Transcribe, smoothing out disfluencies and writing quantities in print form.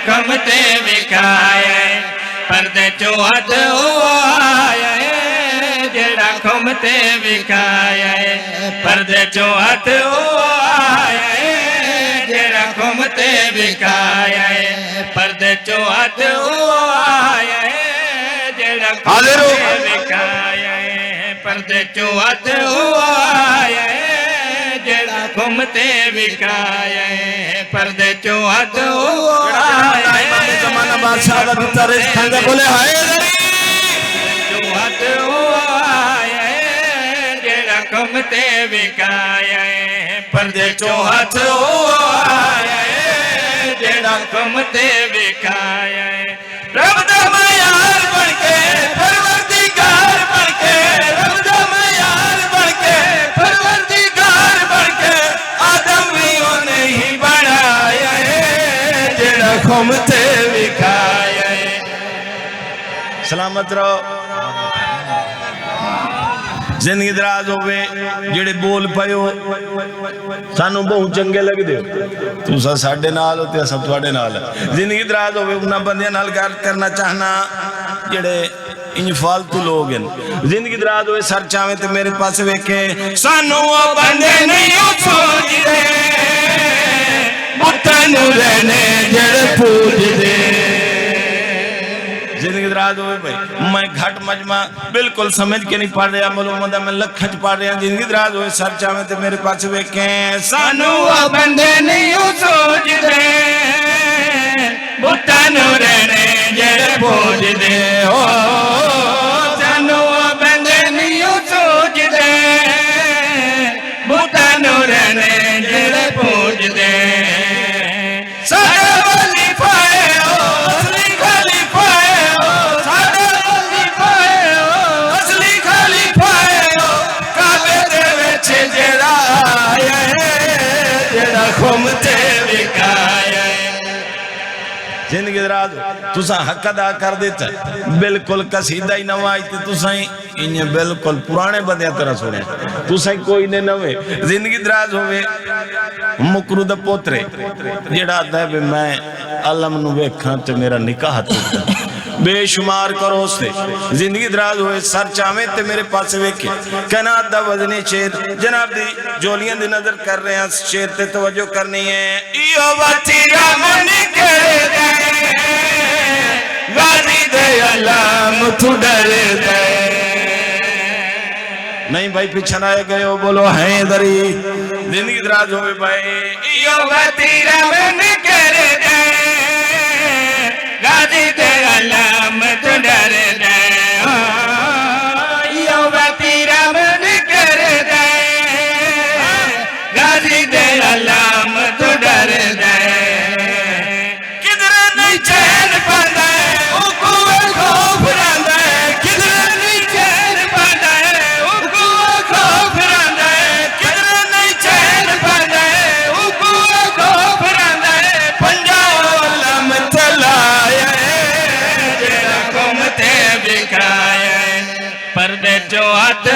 घुमते विखाए पर्दे चो हथ आया जेड़ा घुमते विखाए पर्दे चो हथ आया जेड़ा घुमते विखाए पर्दे चो हथ आया जेड़ा घुमते विखाए पर्दे चो हथ आया जेड़ा घुमते विखाए पर्दे चो हथ आया जमाना बादशाह दा दिता रिज़्क़ खांदे बोले हाय चो हथ आया जेड़ा घुमते विखाए पर्दे चो हथ आया जेड़ा घुमते विखाए रब दा मयार बनके परवरदिगार बनके रब दा मयार बनके परवरदिगार बनके आदम भी ओने ही बनाया जेड़ा घुमते विखाए सलामत रहो जिंदगी दराज होवे जेड़े बोल पयो सानू बहुत चंगे लगदे तुसा साडे नाल हो ते असां तुहाडे नाल जिंदगी दराज होवे उन्हां बंदियां नाल गल करना चाहना जेड़े इंज फालतू लोग हैं जिंदगी दराज होवे सर चावे ते मेरे पास वेखे सानू ओ बंदे नहीं सोचदे बुत्तां नूं रहने जेड़े पूजदे जिंदगी दराज हो भाई मैं घट मजमा बिल्कुल समझ के नहीं पढ़ रहा मालूम मैं लख च पढ़ रहा जिंदगी दराज हो सर चावे ते मेरे पास वेखे सानू आ बंदे नहीं सोचदे बुत्तां नूं रहने जेड़े पूजदे हो सानू आ बंदे नहीं सोचदे बुत्तां नूं रहने जेड़े पूजदे घुमते विखाए जिंदगी दराज तुसा हक अदा कर देता बिल्कुल कसीदा ही नवा आई तुसा ही बिल्कुल पुराने बंदे तरह सुने तुसा कोई ने नवे जिंदगी दराज होवे मुकरू दा पोतरे जेड़ा आदा है मैं अलम नूं वेखां ते मेरा निकाह टूटा बेशुमार करो उससे जिंदगी दराज हुए सर चावे ते मेरे पास वेखे कहना दा वजनी शेर जनाब दी जोलियां दी नजर कर रहे हैं शेर ते तवज्जो करनी है इयो वतीरा मन करे दे गाजी दे अल्लाह मुथु डरे दे नहीं भाई पीछे ना गए हो बोलो है दरी जिंदगी दराज होवे भाई इयो वतीरा मन करे दे गाजी दे अल्लाह मुथु डरे दे इयो वतीरा मन करे दे गाजी दे अल्लाह मुथु डरे दे किधर नहीं चैन पांदा उको खौफ रंदा किधर नहीं चैन पांदा उको खौफ रंदा किधर नहीं चैन पांदा उको खौफ रंदा पंजाब लम तलाया जेड़ा घुमते विखाए पर्दे चो हथ